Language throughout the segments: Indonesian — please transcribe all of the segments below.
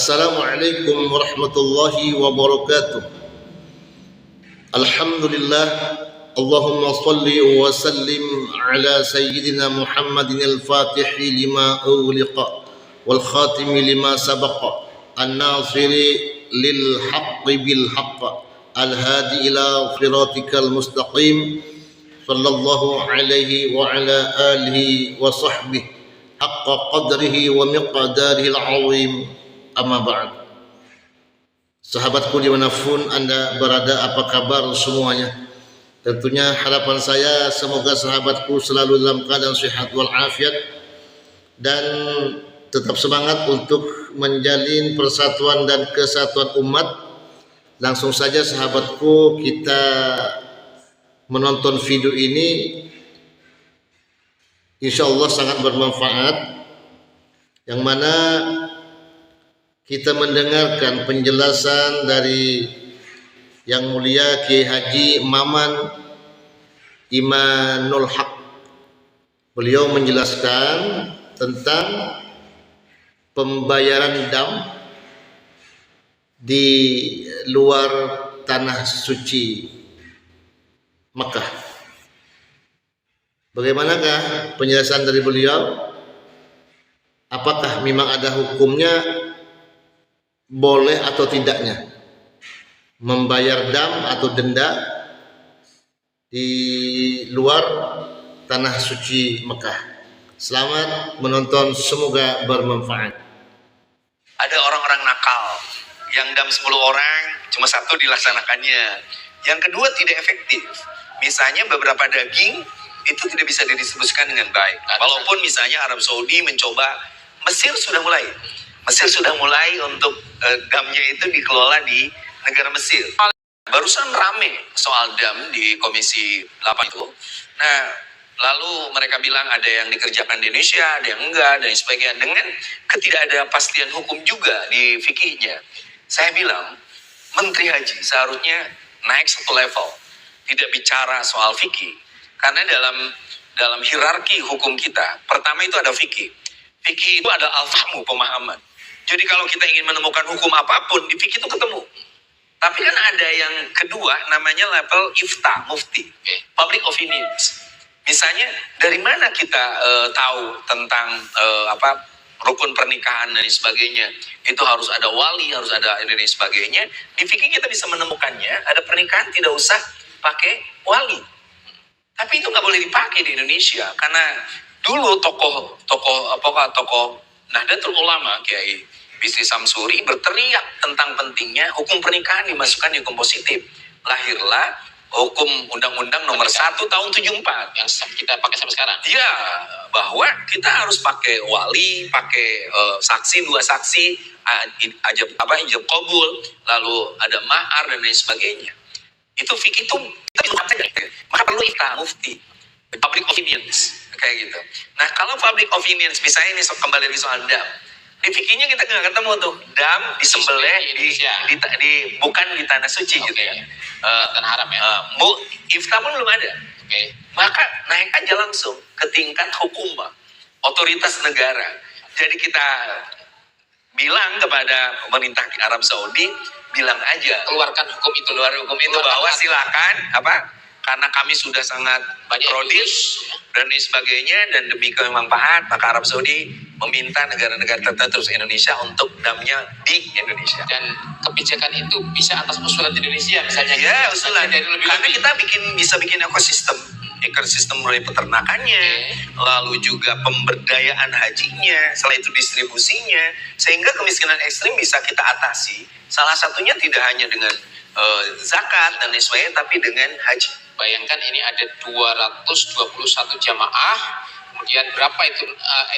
Assalamualaikum warahmatullahi wabarakatuh. Alhamdulillah. Allahumma salli wa sallim ala sayyidina Muhammadin al-fatihi lima ughliqa wal khatimi lima sabaqa an-nasiri lil haqqi bil haqq al-hadi ila siratikal mustaqim sallallahu alaihi wa ala alihi wa sahbihi haqqa qadrihi wa miqdarihi al-azim. Amma ba'd. Sahabatku dimanapun Anda berada, apa kabar semuanya? Tentunya harapan saya semoga sahabatku selalu dalam keadaan sehat walafiat dan tetap semangat untuk menjalin persatuan dan kesatuan umat. Langsung saja sahabatku, kita menonton video ini insyaallah sangat bermanfaat, yang mana kita mendengarkan penjelasan dari Yang Mulia Kiai Haji Maman Imanul Haq. Beliau menjelaskan tentang pembayaran dam di luar tanah suci Mekah. Bagaimanakah penjelasan dari beliau? Apakah memang ada hukumnya, boleh atau tidaknya membayar dam atau denda di luar tanah suci Mekah? Selamat menonton, semoga bermanfaat. Ada orang-orang nakal yang dam 10 orang cuma satu dilaksanakannya, yang kedua tidak efektif. Misalnya beberapa daging itu tidak bisa didistribusikan dengan baik. Walaupun misalnya Arab Saudi mencoba, Mesir sudah mulai untuk damnya itu dikelola di negara Mesir. Barusan rame soal dam di Komisi 8 itu. Nah, lalu mereka bilang ada yang dikerjakan di Indonesia, ada yang enggak, dan sebagainya. Dengan ketidakpastian hukum juga di fikihnya. Saya bilang, Menteri Haji seharusnya naik satu level. Tidak bicara soal fikih. Karena dalam hierarki hukum kita, pertama itu ada fikih. Fikih itu ada al-fahmu, pemahaman. Jadi kalau kita ingin menemukan hukum apapun, di fikih itu ketemu. Tapi kan ada yang kedua, namanya level ifta, mufti, public opinions. Misalnya, dari mana kita tahu tentang rukun pernikahan dan sebagainya. Itu harus ada wali, harus ada ini dan sebagainya. Di fikih kita bisa menemukannya, ada pernikahan tidak usah pakai wali. Tapi itu nggak boleh dipakai di Indonesia, karena dulu tokoh Nahdlatul Ulama Kiai Bisri Samsuri berteriak tentang pentingnya hukum pernikahan dimasukkan di hukum positif. Lahirlah hukum Undang-Undang Nomor 1 Tahun 74 yang kita pakai sampai sekarang. Iya, bahwa kita harus pakai wali, pakai saksi, 2 saksi, ijab qabul, lalu ada mahar dan lain sebagainya. Itu fikih itu kita bisa saja. Maka perlu kita mufti, public opinions kayak gitu. Nah, kalau public opinions misalnya ini kembali lagi soal dam. Di fikihnya kita nggak ketemu tuh dam disembelih di bukan di tanah suci gitu ya. Tanah haram ya. Ifta pun belum ada. Maka naik aja langsung ke tingkat hukumah, otoritas negara. Jadi kita bilang kepada pemerintah Arab Saudi, bilang aja keluarkan hukum itu, bahwa silakan karena kami sudah sangat prodis dan lain sebagainya, dan demi kemanfaat maka Arab Saudi meminta negara-negara tertentu Indonesia untuk damnya di Indonesia. Dan kebijakan itu bisa atas usulan Indonesia misalnya. Ya, usulan. Karena kita bisa bikin ekosistem mulai peternakannya, lalu juga pemberdayaan hajinya, setelah itu distribusinya, sehingga kemiskinan ekstrim bisa kita atasi. Salah satunya tidak hanya dengan zakat dan lain sebagainya, tapi dengan haji. Bayangkan ini ada 221 jamaah, kemudian berapa itu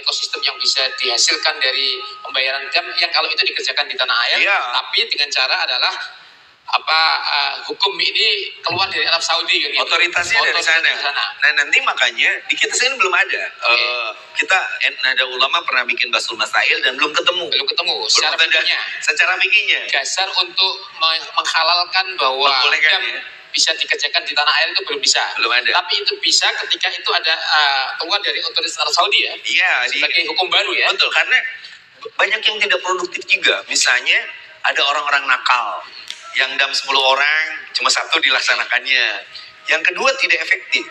ekosistem yang bisa dihasilkan dari pembayaran dam yang kalau itu dikerjakan di tanah air, tapi dengan cara adalah hukum ini keluar dari Arab Saudi gitu. Otoritasnya dari sana. Nah, nanti makanya di kita sini belum ada. Kita ada ulama pernah bikin Basul Masail dan belum ketemu secara fikihnya. Dasar untuk menghalalkan bahwa dam bisa dikerjakan di tanah air itu belum ada. Tapi itu bisa ketika itu ada keluar dari otoritas Arab Saudi ya. Iya, sebagai hukum baru ya. Betul, karena banyak yang tidak produktif juga. Misalnya ada orang-orang nakal yang dam 10 orang cuma satu dilaksanakannya. Yang kedua tidak efektif.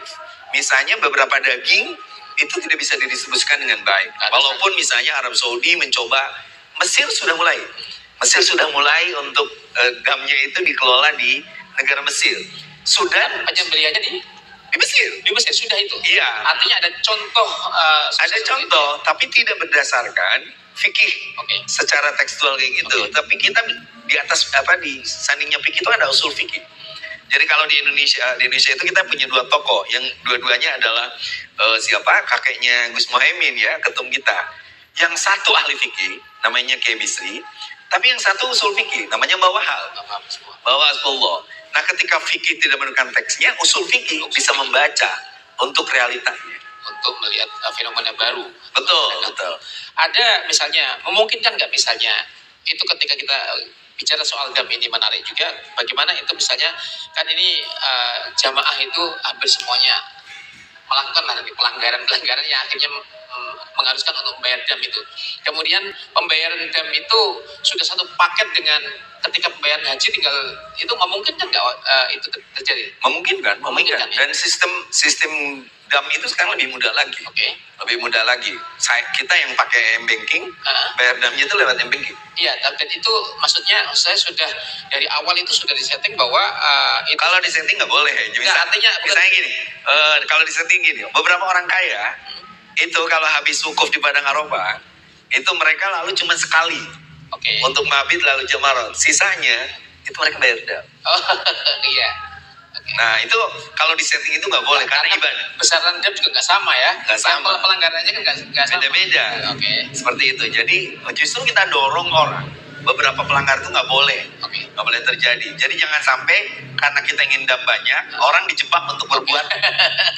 Misalnya beberapa daging itu tidak bisa didistribusikan dengan baik. Walaupun misalnya Arab Saudi mencoba, Mesir sudah mulai. Mesir sudah mulai untuk damnya itu dikelola di negara Mesir. Sudan Penyembelihannya di Mesir. di Mesir sudah itu. Iya. Artinya ada contoh. Ada contoh, tapi tidak berdasarkan fikih Oke. secara tekstual kayak gitu. Oke. Tapi kita di atas di sandingnya fikih itu ada usul fikih. Jadi kalau di Indonesia itu kita punya dua tokoh yang dua-duanya adalah siapa kakeknya Gus Mohaimin ya, ketum kita. Yang satu ahli fikih namanya Kiai Bisri, tapi yang satu usul fikih namanya Mbak Wahal. Bahwa Rasulullah. Nah, ketika fikih tidak menemukan teksnya, usul fikih bisa membaca untuk realitanya. Untuk melihat fenomena baru. Betul, betul. Ada misalnya, memungkinkan nggak misalnya itu ketika kita bicara soal dam ini menarik juga, bagaimana itu misalnya kan ini jamaah itu hampir semuanya melakukan pelanggaran yang akhirnya mengharuskan untuk membayar dam itu. Kemudian pembayaran dam itu sudah satu paket dengan ketika pembayaran haji, tinggal itu memungkinkan nggak itu terjadi? Memungkinkan. Memungkinkan, ya? Dan sistem dam itu sekarang lebih mudah lagi. Oke. Lebih mudah lagi. Kita yang pakai m-banking, bayar damnya itu lewat m-banking. Iya, dan itu maksudnya saya sudah dari awal itu sudah disetting bahwa itu Kalau disetting nggak boleh. artinya misalnya gini, kalau disetting gini, beberapa orang kaya itu kalau habis wukuf di Padang Arafah, itu mereka lalu cuma sekali oke. untuk mabit lalu jamarat. Sisanya itu mereka bayar dam. Oh, iya. Oke. Nah itu kalau disetting itu nggak boleh karena ibadah. Besaran dam juga nggak sama ya? Nggak sama. Pelanggarannya kan nggak sama. Beda-beda. Oke. Seperti itu. Jadi justru kita dorong orang. Beberapa pelanggar itu nggak boleh. Oke. Nggak boleh terjadi. Jadi jangan sampai karena kita ingin dam banyak, orang dijebak untuk berbuat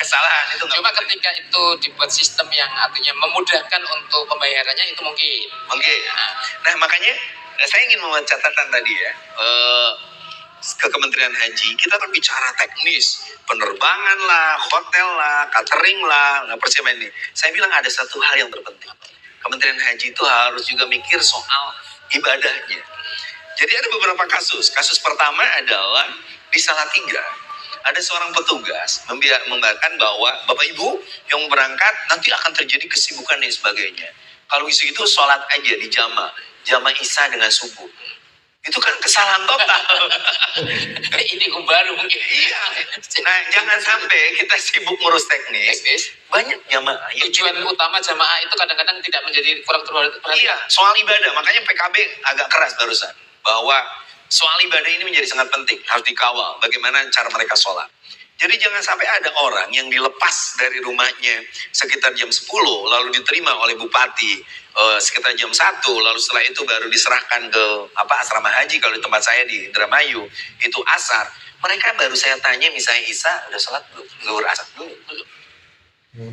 kesalahan. Itu nggak Cuma boleh. ketika itu dibuat sistem yang artinya memudahkan untuk pembayarannya itu mungkin. Oke. Nah makanya saya ingin membuat catatan tadi ya. Ke Kementerian Haji, kita kan bicara teknis, penerbangan lah, hotel lah, catering lah, persiapan ini. Saya bilang ada satu hal yang terpenting. Kementerian Haji itu harus juga mikir soal ibadahnya. Jadi ada beberapa kasus. Kasus pertama adalah di Salatiga. Ada seorang petugas membiarkan bahwa Bapak Ibu yang berangkat nanti akan terjadi kesibukan dan sebagainya. Kalau isu itu sholat aja di jamaah Isya dengan subuh. Itu kan kesalahan total. Ini baru mungkin. Iya. Nah, jangan sampai kita sibuk ngurus teknis. Banyak jamaah yang Tujuan utama jamaah itu kadang-kadang tidak menjadi kurang terperhatikan. Iya, soal ibadah. Makanya PKB agak keras barusan. Bahwa soal ibadah ini menjadi sangat penting. Harus dikawal bagaimana cara mereka sholat. Jadi jangan sampai ada orang yang dilepas dari rumahnya sekitar jam 10, lalu diterima oleh bupati sekitar jam 1, lalu setelah itu baru diserahkan ke asrama haji. Kalau di tempat saya di Indramayu, itu asar. Mereka baru saya tanya misalnya Isya, udah sholat belum? Zuhur, asar belum?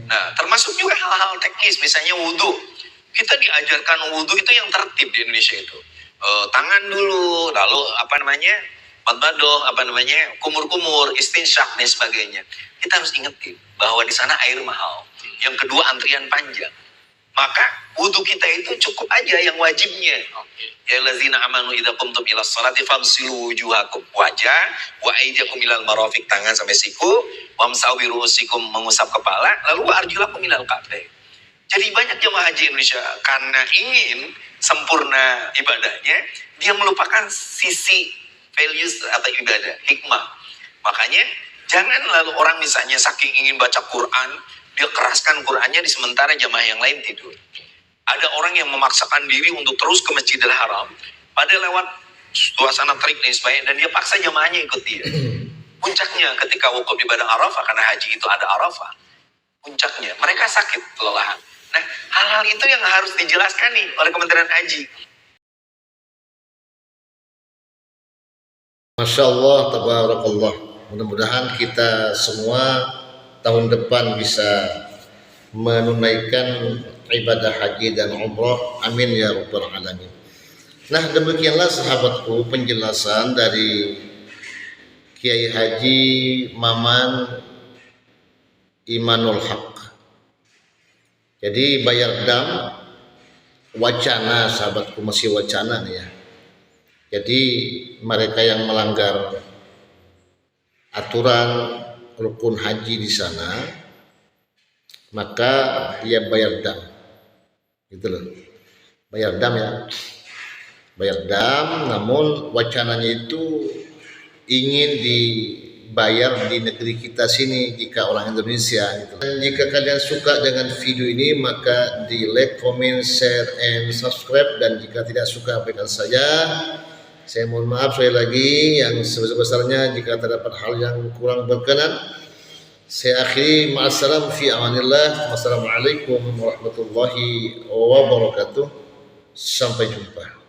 Nah, termasuk juga hal-hal teknis, misalnya wudhu. Kita diajarkan wudhu itu yang tertib di Indonesia itu. Tangan dulu, lalu Madmadoh, kumur-kumur, istinsyak dan sebagainya. Kita harus ingetin bahwa di sana air mahal. Yang kedua antrian panjang. Maka wudhu kita itu cukup aja yang wajibnya. Ya lazina amanu idza qumtum ila sholati famsilu wujuhakum, wajah wa aydiyakum ilal marafiq, tangan sampai siku, wamsahu bi ru'usikum, mengusap kepala, lalu wa arjulakum ilal ka'bain. Jadi banyak jemaah haji Indonesia karena ingin sempurna ibadahnya, dia melupakan sisi values atau ibadah, hikmah. Makanya jangan lalu orang misalnya saking ingin baca Quran, dia keraskan Qurannya di sementara jamaah yang lain tidur. Ada orang yang memaksakan diri untuk terus ke Masjidil Haram, pada lewat suasana terik dan sebagainya, dan dia paksa jamaahnya ikut dia. Puncaknya ketika wukuf di Padang Arafah, karena haji itu ada Arafah. Puncaknya mereka sakit, kelelahan. Nah, hal-hal itu yang harus dijelaskan nih oleh Kementerian Haji. Masya Allah, tabarakallah. Mudah-mudahan kita semua tahun depan bisa menunaikan ibadah haji dan umrah. Amin ya rabbal alamin. Nah, demikianlah sahabatku penjelasan dari Kiai Haji Maman Imanul Haq. Jadi bayar dam wacana, sahabatku, masih wacana nih ya. Jadi mereka yang melanggar aturan rukun haji di sana, maka dia bayar dam, gitu loh, bayar dam ya, bayar dam. Namun wacananya itu ingin dibayar di negeri kita sini jika orang Indonesia gitu. Dan jika kalian suka dengan video ini, maka di like, comment, share, and subscribe. Dan jika tidak suka, abaikan saja. Saya mohon maaf sekali lagi yang sebesar-besarnya jika terdapat hal yang kurang berkenan. Saya akhiri, ma'assalam fi amanillah. Wassalamualaikum warahmatullahi wabarakatuh. Sampai jumpa.